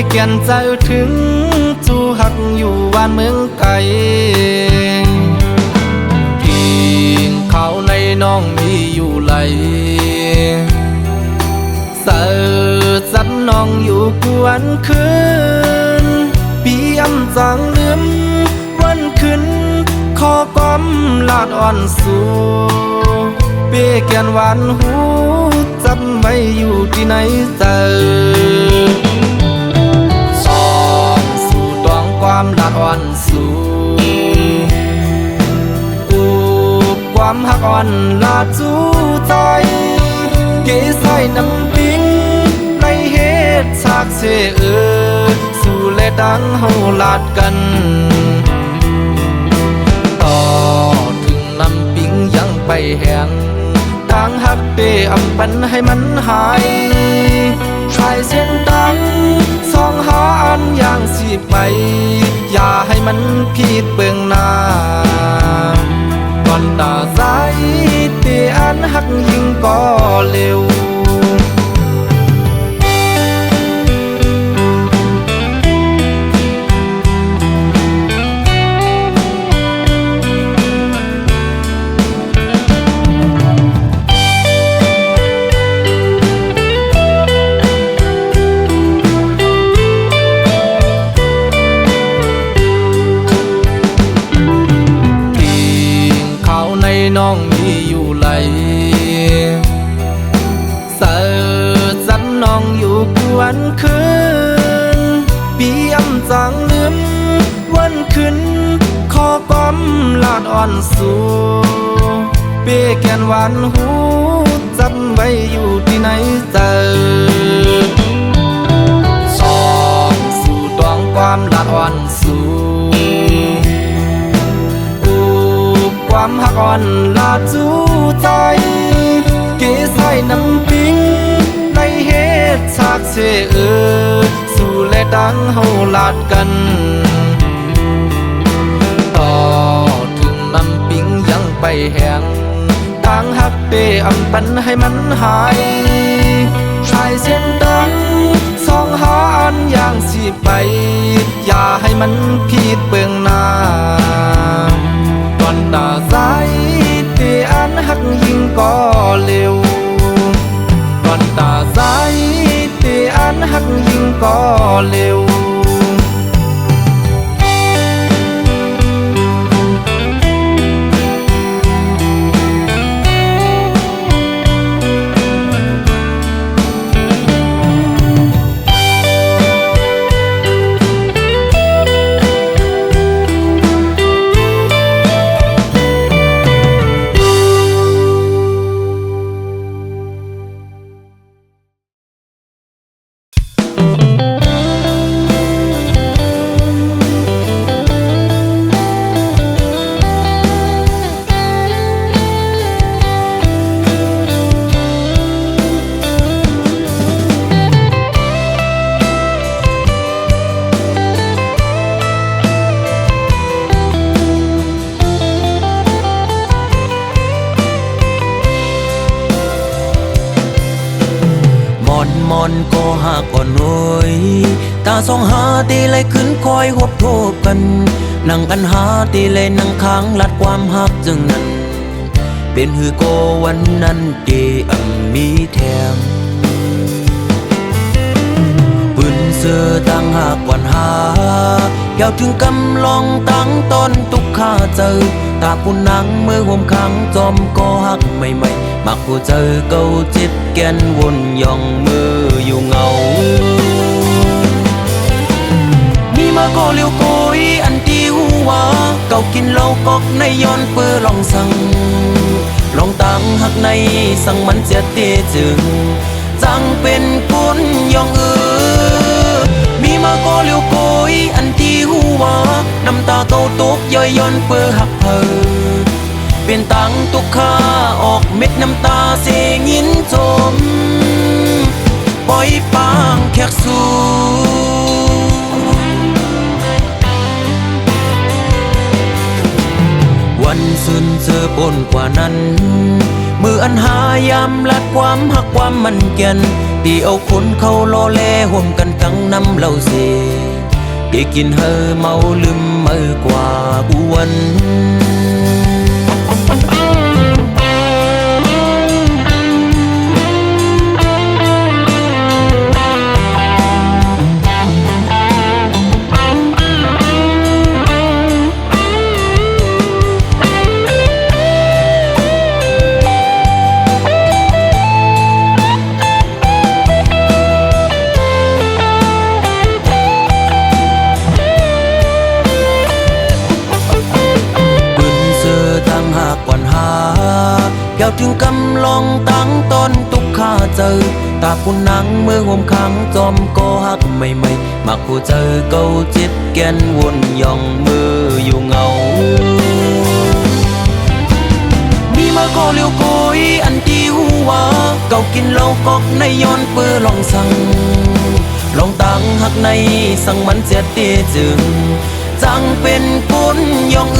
เกียนใจถึงจูหักอยู่บ้านเมืองไกลกินข้าวในน้องมีอยู่ไหลเสิร์สันน้องอยู่กวนคืนปีอำจังลืมวันคืนขอกอมลาดอ่อนสู่เปียแกนหวานหูจำไว้อยู่ที่ไหนเจอสองสู่ดวงความลาดอ่อนสู่อูบความหักอ่อนลาดจูใจเกยใส่น้ำปิงในเหตุฉากเสสู่เลดังเฮาลาดกันต่อถึงน้ำปิงยังไปแห้งทางหักเปอำปันให้มันหายชายเส้นตังสองหาอันอย่างสิไปอย่าให้มันผิดเบื้องหน้าก่อนตาใจเตอันหักยิ่งก็เร็วน้องมีอยู่ไหลเสิร์สันน้องอยู่กวนคืนปีอำจังลืมวันคืนขอกอมลาดอ่อนสู่เปียแกนหวานหูจำไว้อยู่ที่ไหนเจอสองสู่ดวงความลาดอ่อนสู่ความหักอ่อนลาดจูใจเกยใส่น้ำปิงในเหตุฉากเสสู่และดังเฮาลาดกันต่อถึงน้ำปิงยังไปแห้งทางหักเปอำปันให้มันหายชายเส้นดังสองหาอันอย่างสิไปอย่าให้มันผิดเบื้องหน้าก่อนตาใจเตอันหักยิ่งก็เร็วก่อนตาใจเตอันหักยิ่งก็เร็วก็หากอ่อนหน่อยตาสองหาตีเลยขึ้นคอยหบโทบกันนั่งกันหาตีเลยนั่งค้างลัดความหักจึงนั้นเป็นหือโกวันนั้นเกมีแถมปืนเสือตั้งหากก่อนหาเกี่ยวถึงกำลองตั้งตอนตุกข้าเจอตาปุ่นนังมือห่มขังจอมก็หักใหม่ๆมักผู้เจอเก่าจิตแกนวนย่องมืออยู่เงามีมาก็เลี้ยวโกยอันที่หัวเก่ากินเหล้ากอกในย้อนเปื้อลองสั่งลองตั้งหักในสั่งมันเสียเตจึงจังเป็นคนย่องมีมาก็เลี้ยวโกยอันที่หัวน้ำตาเก่าตกย่อยย้อนเปื้อหักเพอเป็นตังตุกข้าออกเม็ดน้ำตาเสียงินจมปล่อยปางแขกสู่วันซึนเจอปนกว่านั้นมือ อันหายามลัดความหักความมันแก่นที่เอาคนเขาโลแลห่วมกันตั้งน้ำเหล่าเสที่กินเฮอเมาลืมเมื่อกว่าอ้วนแก้วถึงกำลองตั้งตอนตุกข้าเจอตาปุ่นนังเมื่อห่มขังจอมก็หักใหม่ๆมักผู้เจอเก่าจิตแกนวนย่องมืออยู่เงามีมาก็เลี้ยวโกยอันที่หัวเก่ากินเหล้ากอกในย้อนเปื้อลองสั่งลองตั้งหักในสั่งมันเสียตีจึงจังเป็นคนย่อง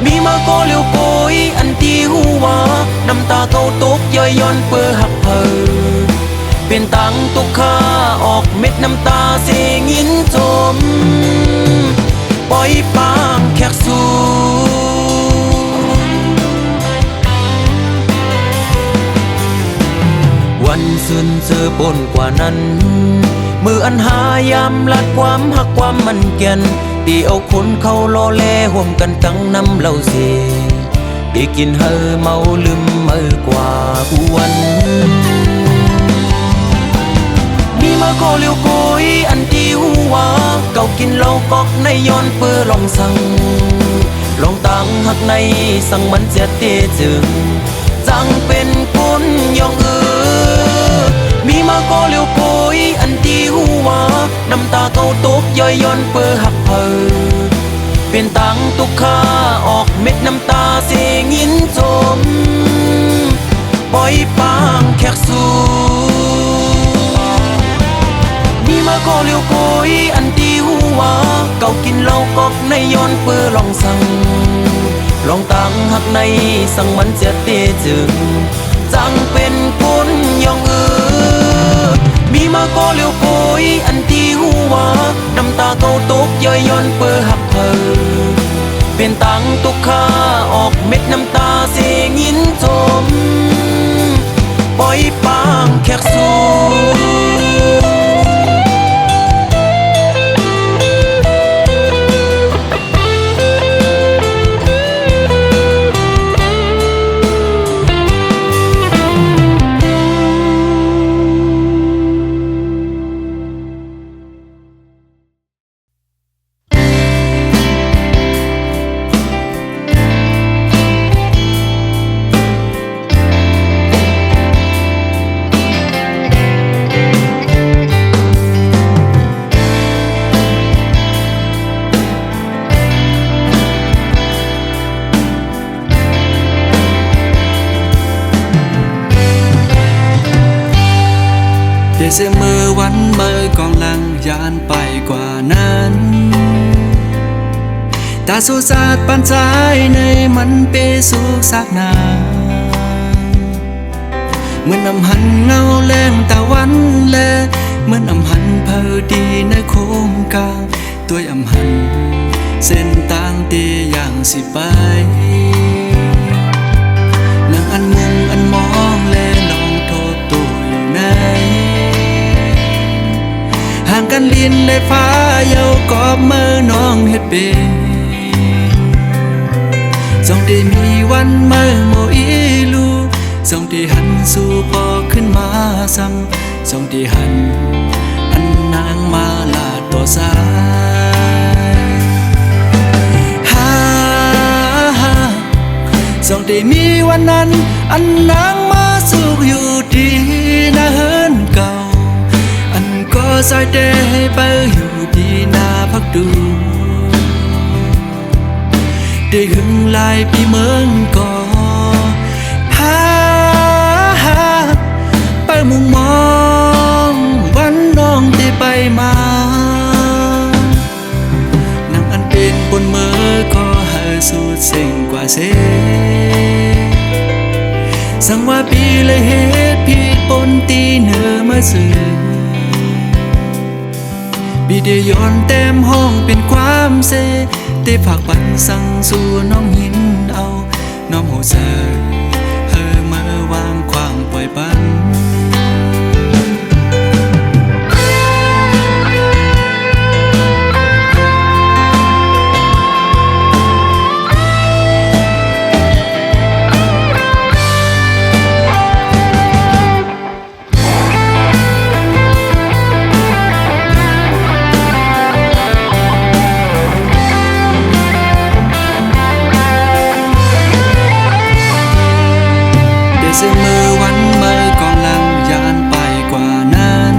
มีมาก็เลี้ยวโกยอันที่หัวน้ำตาเขาตกย่อยย้อนเปื้อหักเพอเป็นตังตุกข้าออกเม็ดน้ำตาเสียงินจมปล่อยปางแขกสูวันซื่นเจอบนกว่านั้นมืออันหายามลัดความหักความมันแก่นที่เอาคนเขาโลแลห่วมกันตั้งน้ำเหล่าเสที่กินเฮอเมาลืมเมื่อกว่าอ้วนมีมาก็เลี้ยวโกยอันที่หัวเก่ากินเหล้ากอกในย้อนเปื้อลองสั่งลองตั้งหักในสั่งมันเสียเตจึงจังเป็นคนย่องมีมาก็เลี้ยวโกยอันที่หัวน้ำตาเขาตกย่อยย้อนเปื้อหักเพอเป็นตังตุกข้าออกเม็ดน้ำตาเสียงินจมปล่อยปางแขกสูมีมาก็เลี้ยวโกยอันที่หัวเก่ากินเหล้ากอกในย้อนเปื้อลองสั่งลองตั้งหักในสั่งมันเสียเตจึงจังเป็นคนย่องมีมาก็เลี้ยวโกยอันที่หัวน้ำตาเขาตกย่อยย้อนเปื้อหักเพอเป็นตังตุกข้าออกเม็ดน้ำตาเสียงินจมปล่อยปางแขกสูเสมอวันเมื่อกองลังยานไปกว่านั้นตาสูสาดปันใจในมันเปสู่ซากนาเหมือนน้ำหันเงาแรงตะวันแลเหมือนน้ำหันเพอดีในโค้งกลางตัวอำหันเส้นต่างเตียอย่างสิไปนั่งอันมุงอันมองแลลองโทษตัวอยู่ไหนห่างกันลินในฟ้าเยาวกอบมือน้องเฮ็ดเป็นจงได้มีวันเมื่อโมอีลูจงได้หันสู่พอขึ้นมาซ้ำจงได้หันอันนางมาลาต่อสายจงได้มีวันนั้นอันนางมาสุขอยู่ดีนะเฮินเก่าอันก็ซอยเดให้ไปอยู่ดีนาพักดูได้หึงลายปีเมืองก่อไปมุงมองวันน้องที่ไปมานั่งอันเป็นบนมือก็ให้สุดเส้นกว่าเส บิเดยอนเต็มห้องเป็นความเซได้ฝากปันสั่งสู่น้องหินเอาน้องหูเซอเฮอเมื่อวางขวางปล่อยปันเสมอวันเมื่อกองลังยานไปกว่านั้น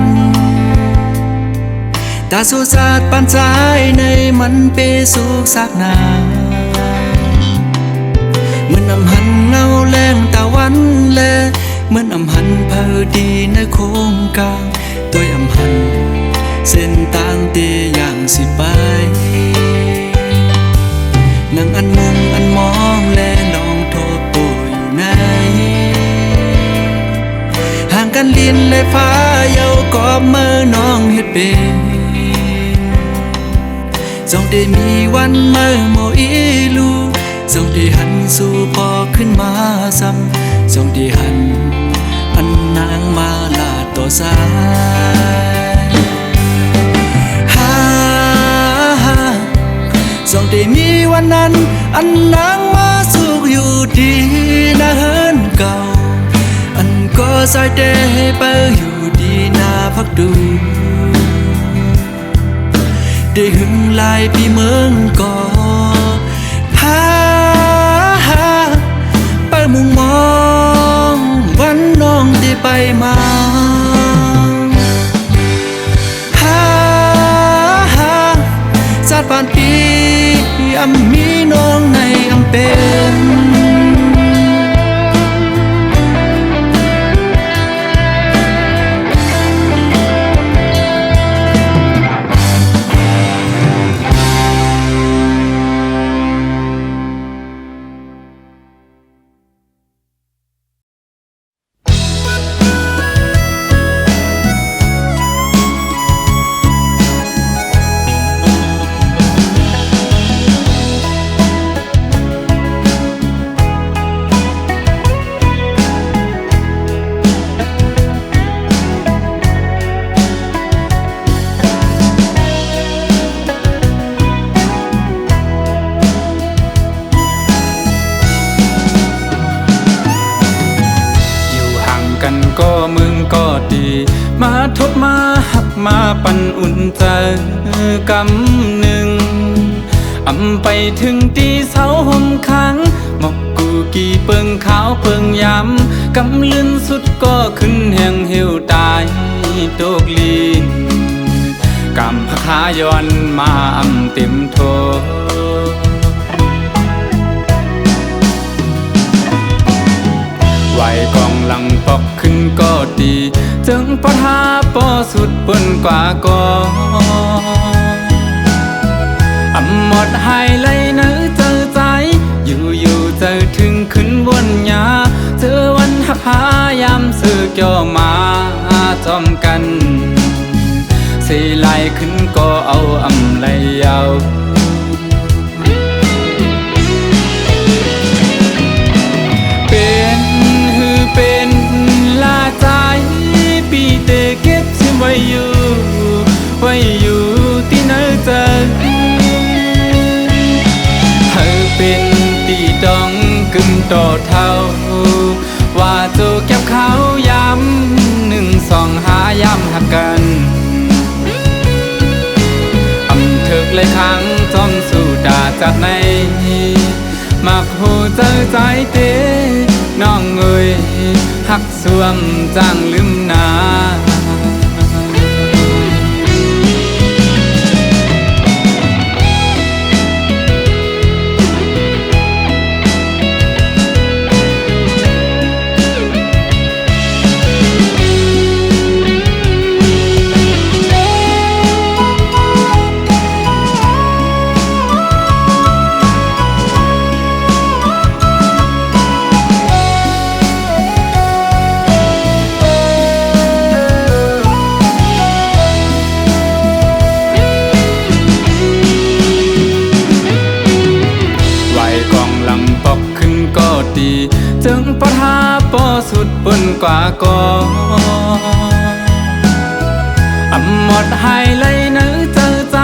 ตาสู้สาดปันสายในมันเปสุกสักนาเหมือนอำหันเงาแรงตะวันแลเหมือนอำหันเพอดีในโค้งกลางตัวอำหันเส้นต่างเตอย่างสิไปนั่งอันมุงอันมองและลองโทษตัวอยู่ไหนห่างกันลิ้นและฟ้าเยากอบมือน้องเฮ็ดเป็นส่องได้มีวันเมื่อโมอีลูส่องได้หันสู่พอขึ้นมาซ้ำส่องได้หันอันนางมาลาต่อสายส่องได้มีวันนั้นอันนางมาสุขอยู่ดีนะเฮินเก่าอันก็สายเดไปอยู่ดีนาพักดูได้หึงลายพี่เมืองก่อไปมุงมองวันน้องได้ไปมาสาดผ่านปีอำมีน้องในอำเป็นก็มึงก็ดีมาทบมาหักมาปั่นอุ่นใจกำหนึ่งอำไปถึงตีเสาห่มขังหมอกกูกี่เปิงขาวเปิงยำกำลื่นสุดก็ขึ้นแห่งเหี่ยวตายโตกลีนกำพขายอนมาอำเต็มโทไหวกองหลังปอกขึ้นก็ดีจึงปะทาปอสุดเปิ้นกว่าก็หมดหายเลยเนื้อเจอใจอยู่เจอถึงขึ้นบนยาเจอวันหักหายามซื้อเกี่ยวมาจอมกันเสียไหลขึ้นก็เอาไหลยาวเป็นลาใจปีเตเก็บซิมไว้อยู่ที่เนื้อเจอเธอเป็นตีดองกึ่งต่อเท่าว่าโจเก็บเขาย้ำ1 2 5ย้ำหักกันเถิกเลยครั้งจอมสู่ด่าจากในมักหูเจอใจเตน้องเอ้ยหักสวมจางลืมนา กว่าก่อนหมดหายเลยเนื้อเจอใจ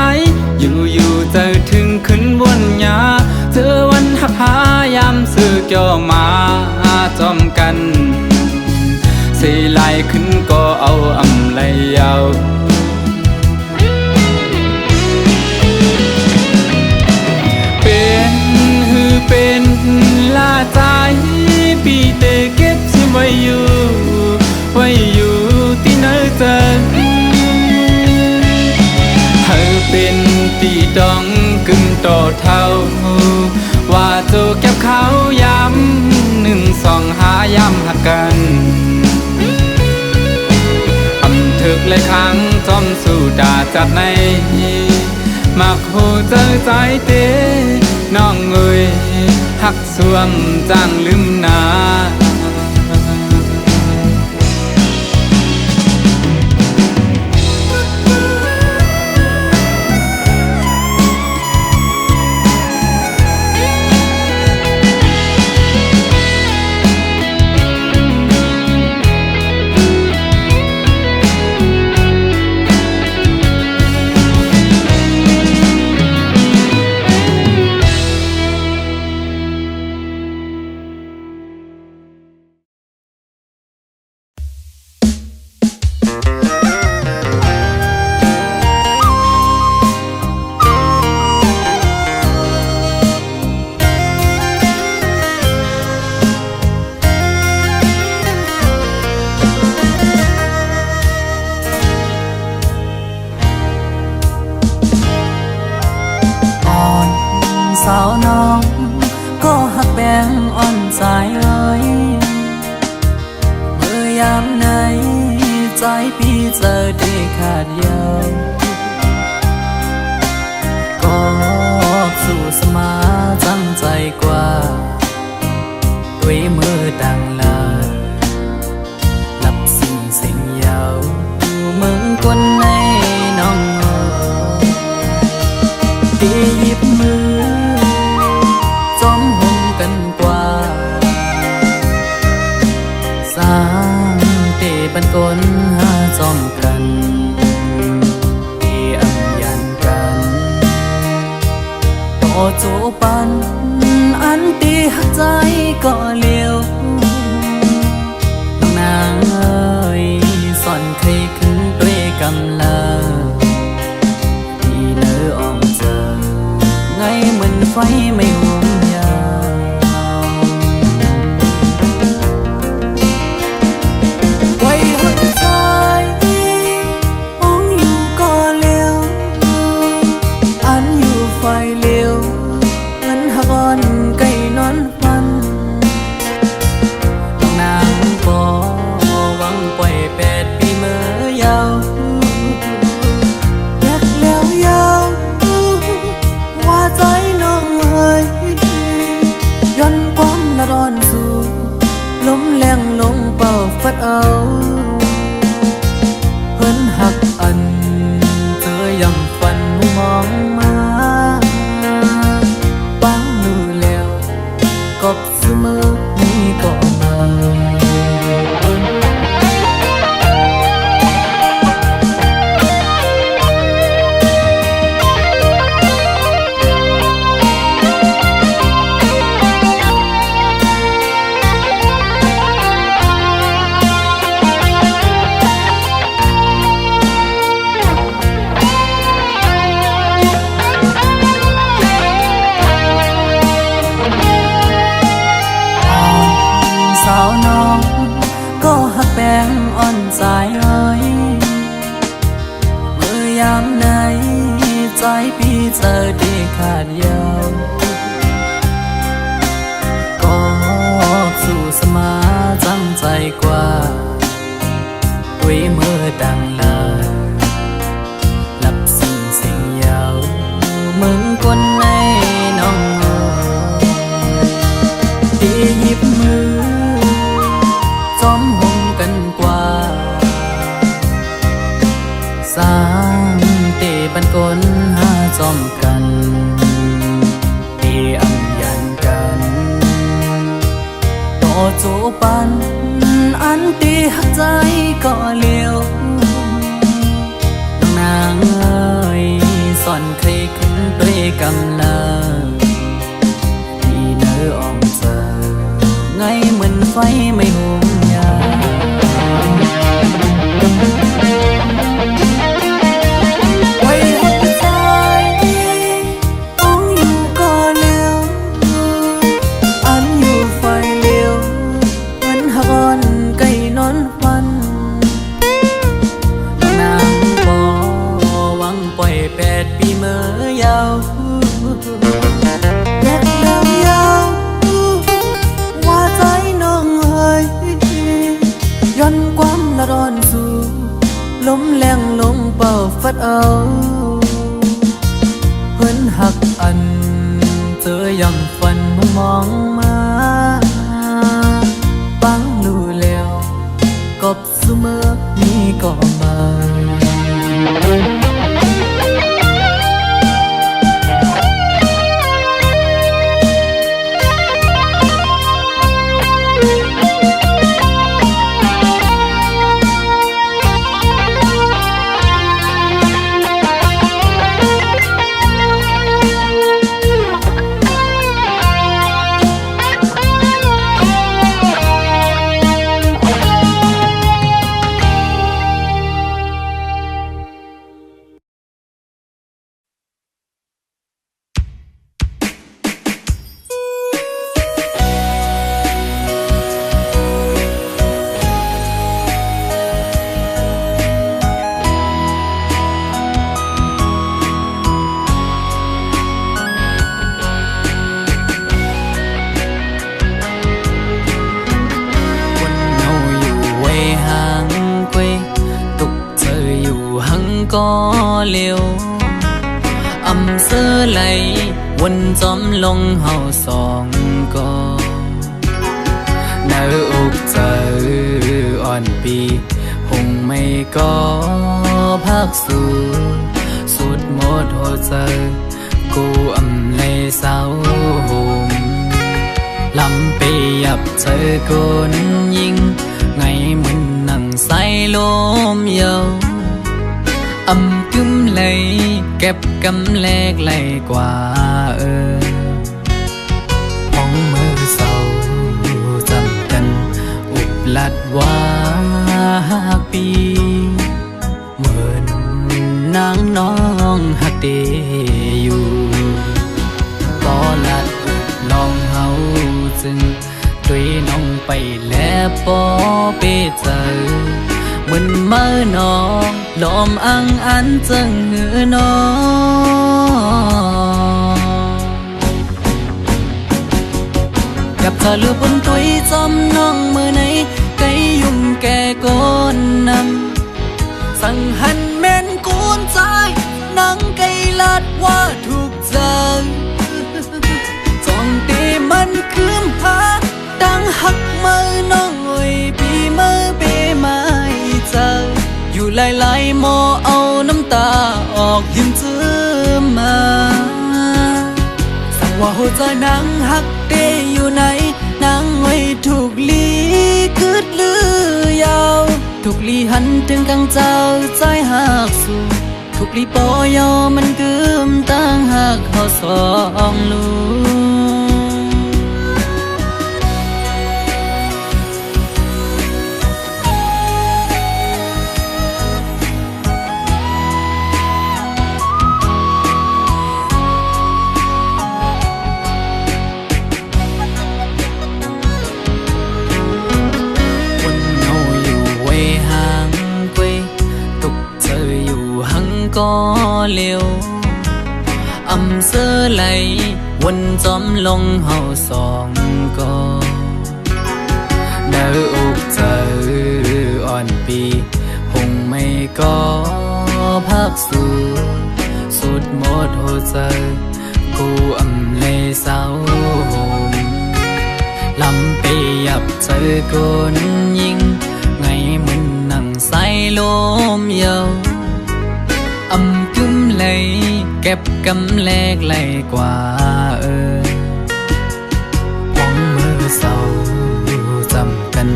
อยู่เจอถึงขึ้นบนยาเจอวันหักหายามซื้อเกี่ยวมาจอมกันสีลายขึ้นก็เอาไหลยาวเป็นลาใจปีเตเก็บสิไว้อยู่ที่เนื้อเจอเธอเป็นตีดองกึ่งต่อเท่าว่าโจเก็บเขาย้ำหนึ่งสองหาย้ำหักกันถึกเลยครั้งจอมสู่ดาจัดในมักหูเจอใจเตน้องเอ้ยหักสวมจังลืมนาสาวน้องก็หักแบงอ่อนสายเอ้ยเมื่อยามไหนใจพี่เจอได้ขาดยาวก็สู่สมาจำใจกว่าด้วยมือดังลาลับสิ่งยาวมึงคนในน้องตีหยิบมือปันกลหาจอมกันที่อัมยันกันต่อจูปันอันตีหักใจก็เลี้ยวน้องนางเอ้ยสอนเคยขึ้นด้วยกำลังที่เนื้ออ่อมเจอไงเหมือนไฟไม่ห่วงยาล้มแรงลงเป่าฟัดเอาเพิ่นหักอันเธอยังฝันมองมาปังมือแล้วกบเสมอนี่ก็มาแบงอ่อนสายเอ้ยเมื่อยามไหนใจพี่เจอได้ขาดยาวก็สู่สมาจำใจกว่าด้วยมือดังลาลับสิ่งยาวมึงคนในน้องตีหยิบมือจอมหงกันกว่าสร้างเตบันกลหาจอมกันที่อัมยันกันต่อจูปันอัน ตีหักใจก็เลี้ยวน้องนางเอ้ยสอนเคยขึ้นด้วยกำลังที่เนื้ออ่อมเจอไงเหมือนไฟไม่หุมยาไว้หัวใจต้องอยู่ก็เลี้ยวอันอยู่ไฟเลี้ยวเหมือนหักอ่อนไก่นอนฟันนางบ่หวังปล่อย8 ปีเมื่อยาวแยกยาวว่าใจน้องเอ้ยย้อนความละร้อนสู่ลมแรงลมเป่าฟัดเอาเพิ่นหักอันเจอยำฝันมองมาปังรู้แล้วกบเสมอนี่ก็มาก็เร็วอำเสอไหลวนจอมลงเฮาสองก็เนื้ออกเจออ่อนปีหงไม่ก็พักสู่สุดหมดหัวใจกูอำเลยเศร้าห่มลำไปยับเจอคนยิงไงมึนนั่งใส่ลมเยาอำกึมเลยเก็บกำแลกไหลกว่าห้องมือเศร้าจำกันอุบลัดว่าปีเหมือนนางน้องหักเดอยู่ก็ลัดอุบลองเฮาจึงด้วยน้องไปแล้วปอเปเจอเหมือนเมื่อนองลมอังอันจังเหือนอกับเธอลือบนตุยจอมน้องมือไหนไก่ยุ่งแก่ก้นนำสั่งหันแม่นกูนใจนังไก่ลัดว่าถูกใจจ้องตีมันคืมหาดังหักมือน้องเอ้ยพี่มือเปมาอยู่หลายๆหมอเอาน้ำตาออกยิ้มเจือมาสั่งว่าหัวใจนางหักเดอยู่ไหนนางไว้ถูกลีคืดลือยาวถูกลีหันถึงกังเจ้าใจหักสู่ถูกลีปอยอมันกึมตั้งหักเขาสองลูก็เร็วอำเสอไหลวนจอมลงเฮาสองก็เนื้ออกเจออ่อนปีหงไม่ก็พักสู่สุดหมดหัวใจกูอำเลยเศร้าห่มลำไปยับเจอคนยิงไงมึนนั่งใส่ลมเยาอำกึมเลยเก็บกำแลกไหลกว่าห้องมือเศร้าจำกัน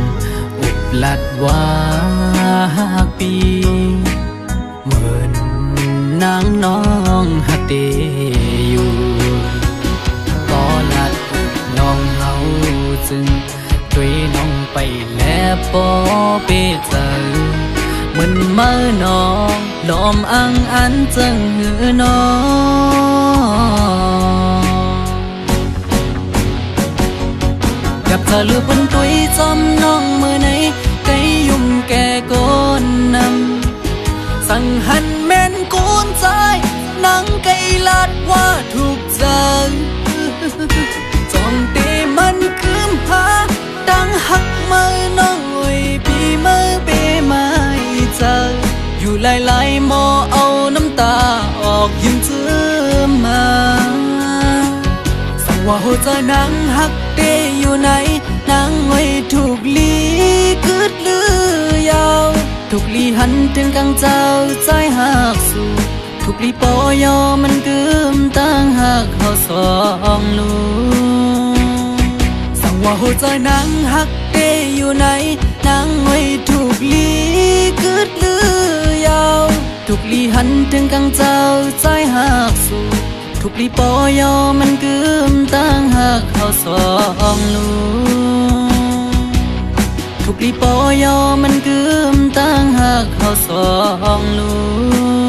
อุบ ลัดว่าปีเหมือนนางน้องฮักเดอยู่ก็ลัดน้องเฮาจึงด้วยน้องไปแล้วปอเปเจอเหมือนเมื่อน้องลอมอังอันจึงหือน้องกับเธอลือเป็นตุยจอมน้องเมื่อไหนไกยุ่มแก่ก้นนำสั่งหันแม่นกูนใจนังไกลาดว่าถูกใจจอมเตมันคืมหาดังหักมือน้องไว้ปีมือเปไม่เจออยู่หลายๆหมอเอาน้ำตาออกยืมเธอมาสั่งว่าหัวใจนางหักเตอยู่ไหนนางไว้ถูกลีกึดลือยาวถูกลีหันถึงกลางเจ้าใจหักสู่ถูกลีปอยอมันกึมตั้งหักเขาสองลูกสั่งว่าหัวใจนางหักเตอยู่ไหนนางไว้ถูกลีกึดลือยาวถูกลีหันถึงกลางเจ้าใจหักสู่ถูกลีปอยอมันกึมตั้งหักเขาสองลูกถูกลีปอยอมันกึมตั้งหักเขาสองลูก